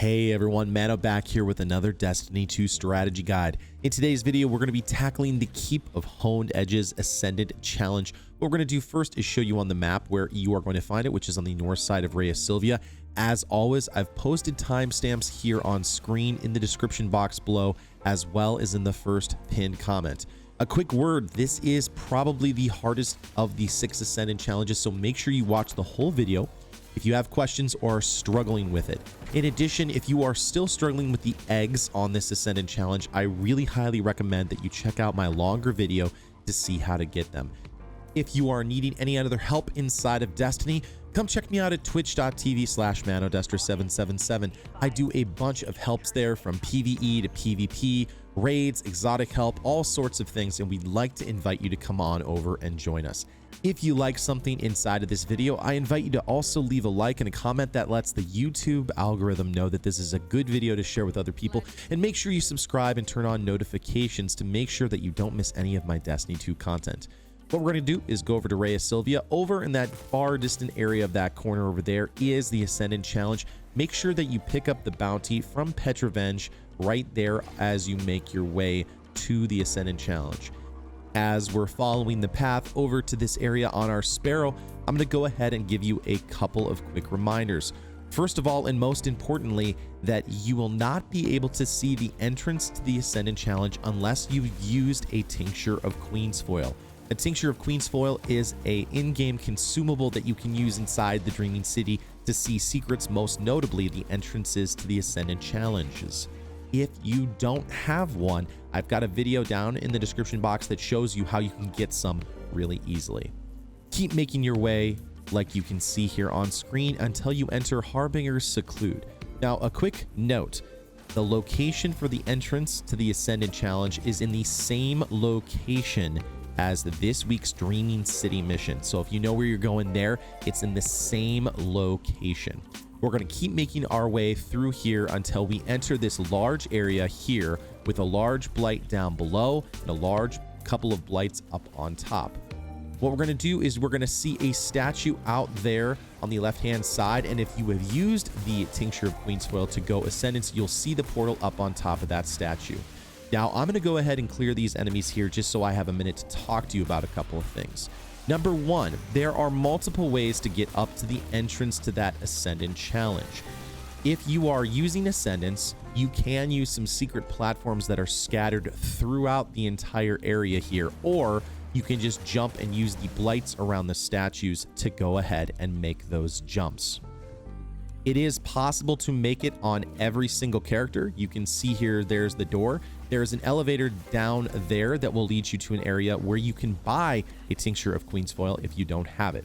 Hey everyone, Mano back here with another Destiny 2 strategy guide. In today's video, we're going to be tackling the Keep of Honed Edges Ascendant challenge. What we're going to do first is show you on the map where you are going to find it, which is on the north side of Rhea Silvia. As always, I've posted timestamps here on screen in the description box below, as well as in the first pinned comment. A quick word, this is probably the hardest of the 6 Ascendant challenges, so make sure you watch the whole video if you have questions or are struggling with it. In addition, if you are still struggling with the eggs on this Ascendant challenge, I really highly recommend that you check out my longer video to see how to get them. If you are needing any other help inside of Destiny, come check me out at twitch.tv/manodestra777. I do a bunch of helps there, from PvE to PvP, raids, exotic help, all sorts of things, and we'd like to invite you to come on over and join us. If you like something inside of this video, I invite you to also leave a like and a comment that lets the YouTube algorithm know that this is a good video to share with other people, and make sure you subscribe and turn on notifications to make sure that you don't miss any of my Destiny 2 content. What we're going to do is go over to Rhea Silvia. Over in that far distant area of that corner over there is the Ascendant challenge. Make sure that you pick up the bounty from Petra right there as you make your way to the Ascendant challenge. As we're following the path over to this area on our Sparrow, I'm going to go ahead and give you a couple of quick reminders. First of all, and most importantly, that you will not be able to see the entrance to the Ascendant challenge unless you've used a Tincture of Queensfoil. A Tincture of Queensfoil is an in-game consumable that you can use inside the Dreaming City to see secrets, most notably the entrances to the Ascendant challenges. If you don't have one, I've got a video down in the description box that shows you how you can get some really easily. Keep making your way, like you can see here on screen, until you enter Harbinger's Seclude. Now, a quick note. The location for the entrance to the Ascendant challenge is in the same location as this week's Dreaming City mission. So if you know where you're going there, it's in the same location. We're going to keep making our way through here until we enter this large area here with a large blight down below and a large couple of blights up on top. What we're going to do is we're going to see a statue out there on the left-hand side, and if you have used the Tincture of Queensfoil to go Ascendance, you'll see the portal up on top of that statue. Now, I'm going to go ahead and clear these enemies here just so I have a minute to talk to you about a couple of things. Number one, there are multiple ways to get up to the entrance to that Ascendant challenge. If you are using Ascendants, you can use some secret platforms that are scattered throughout the entire area here, or you can just jump and use the blights around the statues to go ahead and make those jumps. It is possible to make it on every single character. You can see here, there's the door. There's an elevator down there that will lead you to an area where you can buy a Tincture of Queensfoil if you don't have it.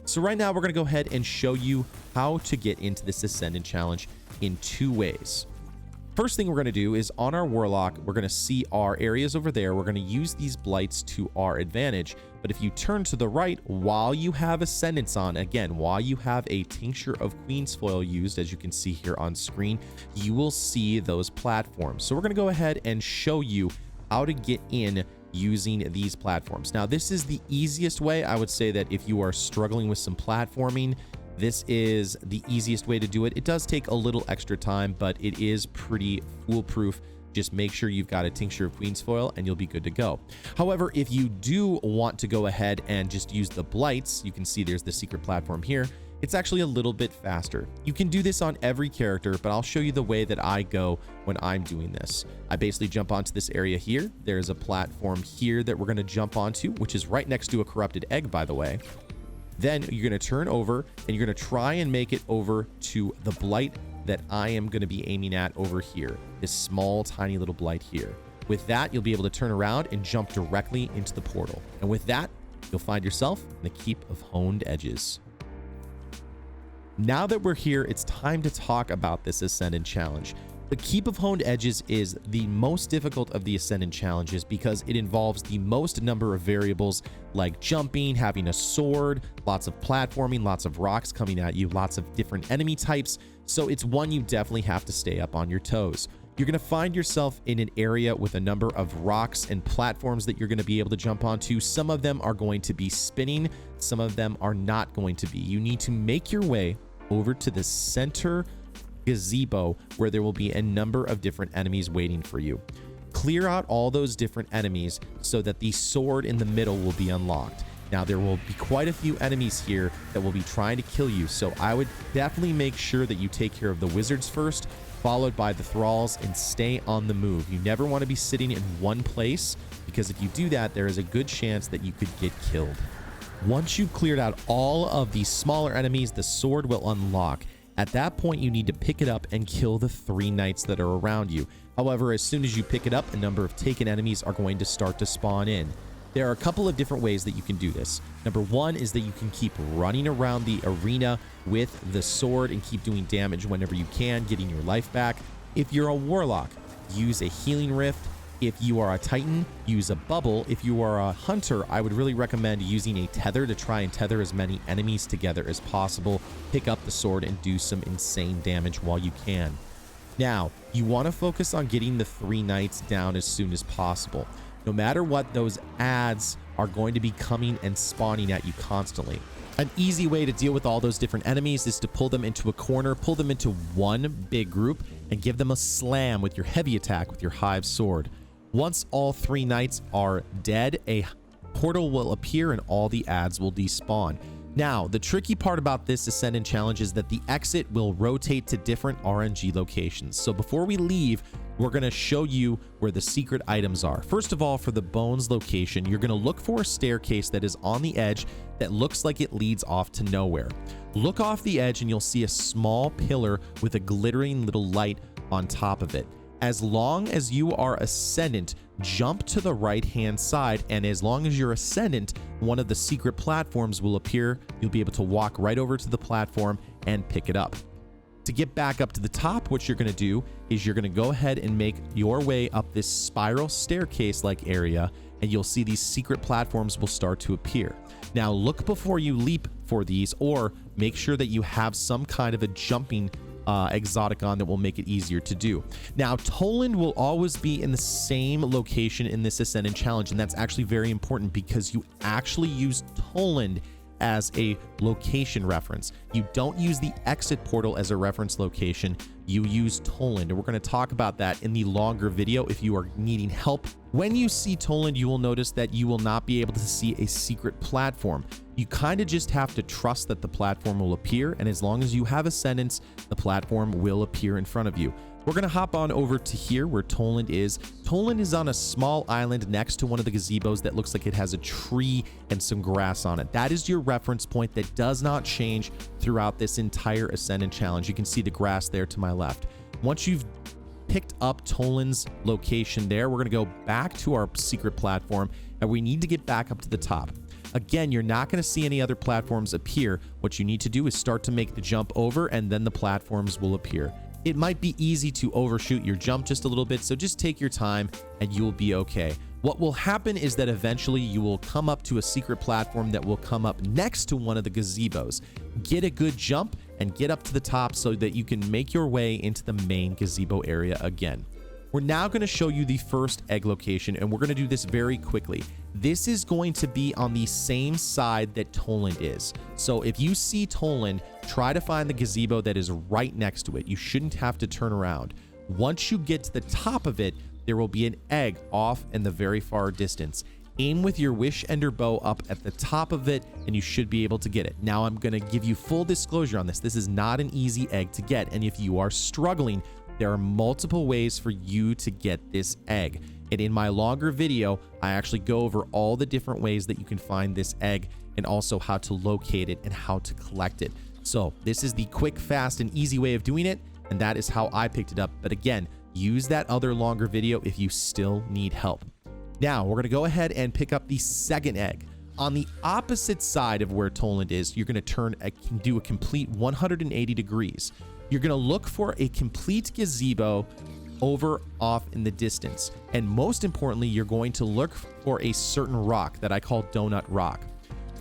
So right now, we're going to go ahead and show you how to get into this Ascendant challenge in 2 ways. First thing we're going to do is on our Warlock, we're going to see our areas over there. We're going to use these blights to our advantage. But if you turn to the right while you have Ascendants on, again, while you have a Tincture of Queensfoil used, as you can see here on screen, you will see those platforms. So we're going to go ahead and show you how to get in using these platforms. Now, this is the easiest way. I would say that if you are struggling with some platforming, this is the easiest way to do it. It does take a little extra time, but it is pretty foolproof. Just make sure you've got a Tincture of Queensfoil and you'll be good to go. However, if you do want to go ahead and just use the blights, you can see there's the secret platform here. It's actually a little bit faster. You can do this on every character, but I'll show you the way that I go when I'm doing this. I basically jump onto this area here. There's a platform here that we're going to jump onto, which is right next to a corrupted egg, by the way. Then you're going to turn over and you're going to try and make it over to the blight that I am going to be aiming at over here, this small, tiny little blight here. With that, you'll be able to turn around and jump directly into the portal. And with that, you'll find yourself in the Keep of Honed Edges. Now that we're here, it's time to talk about this Ascendant challenge. The Keep of Honed Edges is the most difficult of the Ascendant challenges because it involves the most number of variables, like jumping, having a sword, lots of platforming, lots of rocks coming at you, lots of different enemy types. So it's one you definitely have to stay up on your toes. You're going to find yourself in an area with a number of rocks and platforms that you're going to be able to jump onto. Some of them are going to be spinning, some of them are not going to be. You need to make your way over to the center gazebo where there will be a number of different enemies waiting for you. Clear out all those different enemies so that the sword in the middle will be unlocked. Now, there will be quite a few enemies here that will be trying to kill you, so I would definitely make sure that you take care of the wizards first, followed by the thralls, and stay on the move. You never want to be sitting in one place, because if you do that, there is a good chance that you could get killed. Once you've cleared out all of the smaller enemies, the sword will unlock. At that point, you need to pick it up and kill the 3 knights that are around you. However, as soon as you pick it up, a number of taken enemies are going to start to spawn in. There are a couple of different ways that you can do this. Number one is that you can keep running around the arena with the sword and keep doing damage whenever you can, getting your life back. If you're a warlock, use a healing rift. If you are a titan, use a bubble. If you are a hunter, I would really recommend using a tether to try and tether as many enemies together as possible. Pick up the sword and do some insane damage while you can. Now, you want to focus on getting the 3 knights down as soon as possible. No matter what, those ads are going to be coming and spawning at you constantly. An easy way to deal with all those different enemies is to pull them into a corner, pull them into one big group, and give them a slam with your heavy attack with your hive sword. Once all 3 knights are dead, a portal will appear and all the ads will despawn. Now, the tricky part about this Ascendant challenge is that the exit will rotate to different RNG locations. So before we leave, we're going to show you where the secret items are. First of all, for the bones location, you're going to look for a staircase that is on the edge that looks like it leads off to nowhere. Look off the edge and you'll see a small pillar with a glittering little light on top of it. As long as you are Ascendant, jump to the right-hand side, and as long as you're Ascendant, one of the secret platforms will appear. You'll be able to walk right over to the platform and pick it up. To get back up to the top, what you're going to do is you're going to go ahead and make your way up this spiral staircase-like area, and you'll see these secret platforms will start to appear. Now, look before you leap for these, or make sure that you have some kind of a jumping exotic on that will make it easier to do. Now, Toland will always be in the same location in this Ascendant challenge, and that's actually very important because you actually use Toland as a location reference. You don't use the exit portal as a reference location. You use Toland, and we're going to talk about that in the longer video if you are needing help. When you see Toland, you will notice that you will not be able to see a secret platform. You kind of just have to trust that the platform will appear, and as long as you have Ascendance, the platform will appear in front of you. We're going to hop on over to here where Toland is. Toland is on a small island next to one of the gazebos that looks like it has a tree and some grass on it. That is your reference point that does not change throughout this entire Ascendant challenge. You can see the grass there to my left. Once you've picked up Toland's location there, we're going to go back to our secret platform, and we need to get back up to the top. Again, you're not going to see any other platforms appear. What you need to do is start to make the jump over, and then the platforms will appear. It might be easy to overshoot your jump just a little bit, so just take your time and you'll be okay. What will happen is that eventually you will come up to a secret platform that will come up next to one of the gazebos. Get a good jump and get up to the top so that you can make your way into the main gazebo area again. We're now going to show you the first egg location, and we're going to do this very quickly. This is going to be on the same side that Toland is. So if you see Toland, try to find the gazebo that is right next to it. You shouldn't have to turn around. Once you get to the top of it, there will be an egg off in the very far distance. Aim with your Wish Ender bow up at the top of it, and you should be able to get it. Now, I'm going to give you full disclosure on this. This is not an easy egg to get, and if you are struggling, there are multiple ways for you to get this egg. And in my longer video, I actually go over all the different ways that you can find this egg and also how to locate it and how to collect it. So this is the quick, fast, and easy way of doing it, and that is how I picked it up. But again, use that other longer video if you still need help. Now, we're going to go ahead and pick up the second egg. On the opposite side of where Toland is, you're going to do a complete 180 degrees. You're going to look for a complete gazebo over off in the distance. And most importantly, you're going to look for a certain rock that I call Donut Rock.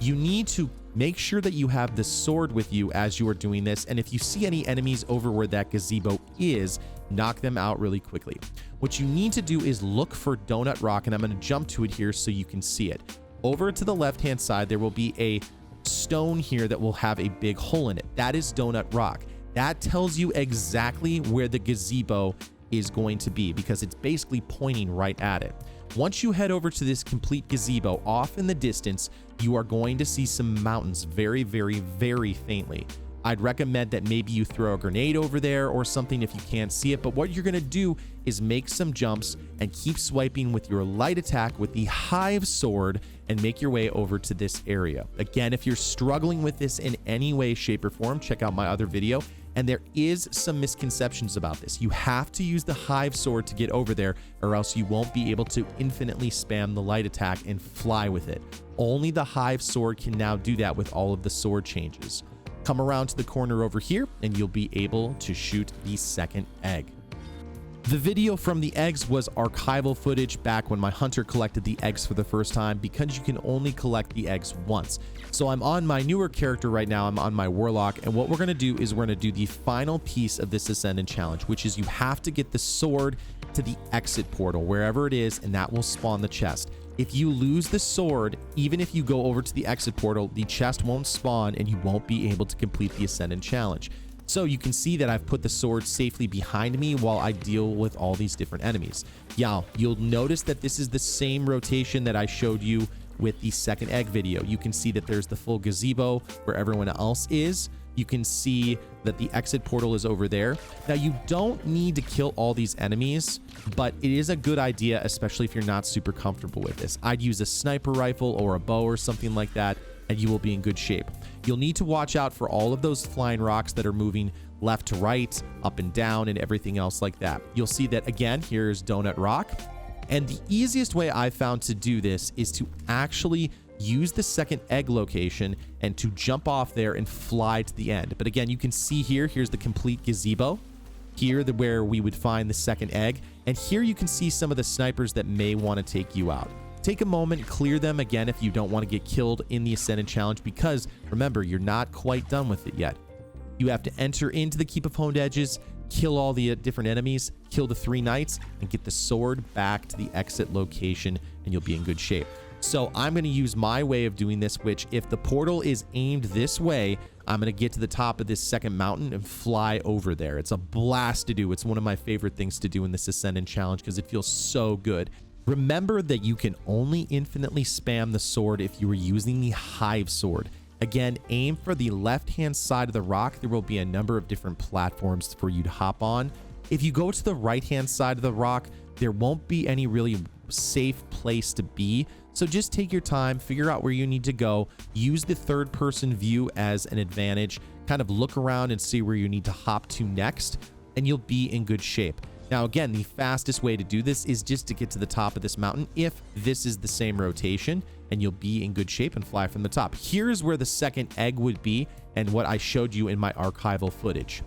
You need to make sure that you have the sword with you as you are doing this. And if you see any enemies over where that gazebo is, knock them out really quickly. What you need to do is look for Donut Rock, and I'm going to jump to it here so you can see it. Over to the left-hand side, there will be a stone here that will have a big hole in it. That is Donut Rock. That tells you exactly where the gazebo is going to be because it's basically pointing right at it. Once you head over to this complete gazebo, off in the distance, you are going to see some mountains very, very, very faintly. I'd recommend that maybe you throw a grenade over there or something if you can't see it, but what you're gonna do is make some jumps and keep swiping with your light attack with the Hive Sword and make your way over to this area. Again, if you're struggling with this in any way, shape, or form, check out my other video. And there is some misconceptions about this. You have to use the Hive Sword to get over there, or else you won't be able to infinitely spam the light attack and fly with it. Only the Hive Sword can now do that with all of the sword changes. Come around to the corner over here and you'll be able to shoot the second egg. The video from the eggs was archival footage back when my hunter collected the eggs for the first time, because you can only collect the eggs once. So I'm on my newer character right now, I'm on my warlock, and what we're gonna do is we're gonna do the final piece of this Ascendant challenge, which is you have to get the sword to the exit portal, wherever it is, and that will spawn the chest. If you lose the sword, even if you go over to the exit portal, the chest won't spawn and you won't be able to complete the Ascendant challenge. So you can see that I've put the sword safely behind me while I deal with all these different enemies. Yeah, you'll notice that this is the same rotation that I showed you with the second egg video. You can see that there's the full gazebo where everyone else is. You can see that the exit portal is over there. Now, you don't need to kill all these enemies, but it is a good idea, especially if you're not super comfortable with this. I'd use a sniper rifle or a bow or something like that, and you will be in good shape. You'll need to watch out for all of those flying rocks that are moving left to right, up and down, and everything else like that. You'll see that again, here's Donut Rock. And the easiest way I've found to do this is to actually use the second egg location and to jump off there and fly to the end. But again, you can see here's the complete gazebo. Here, where we would find the second egg. And here you can see some of the snipers that may want to take you out. Take a moment, clear them again if you don't want to get killed in the Ascendant challenge, because remember, you're not quite done with it yet. You have to enter into the Keep of Honed Edges, kill all the different enemies, kill the 3 knights, and get the sword back to the exit location, and you'll be in good shape. So I'm going to use my way of doing this, which if the portal is aimed this way, I'm going to get to the top of this second mountain and fly over there. It's a blast to do. It's one of my favorite things to do in this Ascendant challenge because it feels so good. Remember that you can only infinitely spam the sword if you were using the Hive Sword. Again, aim for the left-hand side of the rock. There will be a number of different platforms for you to hop on. If you go to the right-hand side of the rock, there won't be any really safe place to be. So just take your time, figure out where you need to go, use the third-person view as an advantage, kind of look around and see where you need to hop to next, and you'll be in good shape. Now, again, the fastest way to do this is just to get to the top of this mountain if this is the same rotation, and you'll be in good shape and fly from the top. Here's where the second egg would be and what I showed you in my archival footage.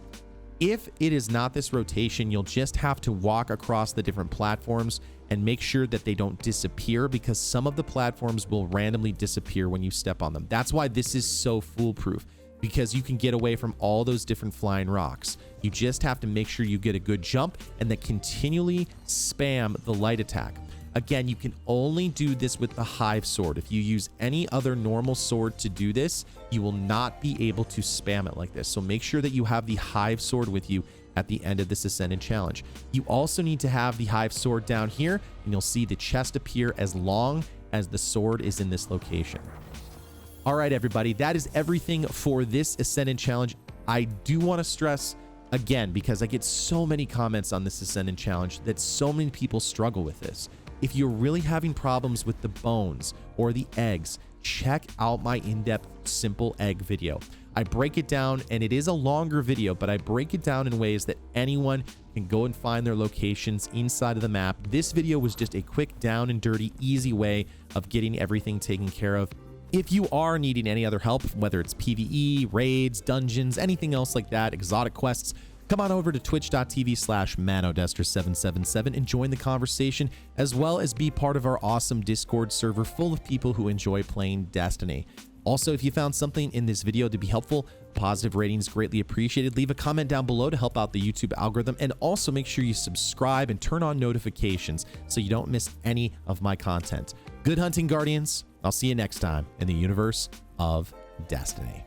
If it is not this rotation, you'll just have to walk across the different platforms and make sure that they don't disappear, because some of the platforms will randomly disappear when you step on them. That's why this is so foolproof, because you can get away from all those different flying rocks. You just have to make sure you get a good jump and then continually spam the light attack. Again, you can only do this with the Hive Sword. If you use any other normal sword to do this, you will not be able to spam it like this. So make sure that you have the Hive Sword with you at the end of this Ascendant challenge. You also need to have the Hive Sword down here, and you'll see the chest appear as long as the sword is in this location. All right, everybody, that is everything for this Ascendant challenge. I do want to stress again, because I get so many comments on this Ascendant challenge, that so many people struggle with this. If you're really having problems with the bones or the eggs, check out my in-depth simple egg video. I break it down, and it is a longer video, but I break it down in ways that anyone can go and find their locations inside of the map. This video was just a quick, down and dirty, easy way of getting everything taken care of. If you are needing any other help, whether it's PvE, raids, dungeons, anything else like that, exotic quests, come on over to twitch.tv/manodester777 and join the conversation, as well as be part of our awesome Discord server full of people who enjoy playing Destiny. Also, if you found something in this video to be helpful, positive ratings greatly appreciated. Leave a comment down below to help out the YouTube algorithm, and also make sure you subscribe and turn on notifications so you don't miss any of my content. Good hunting, Guardians. I'll see you next time in the universe of Destiny.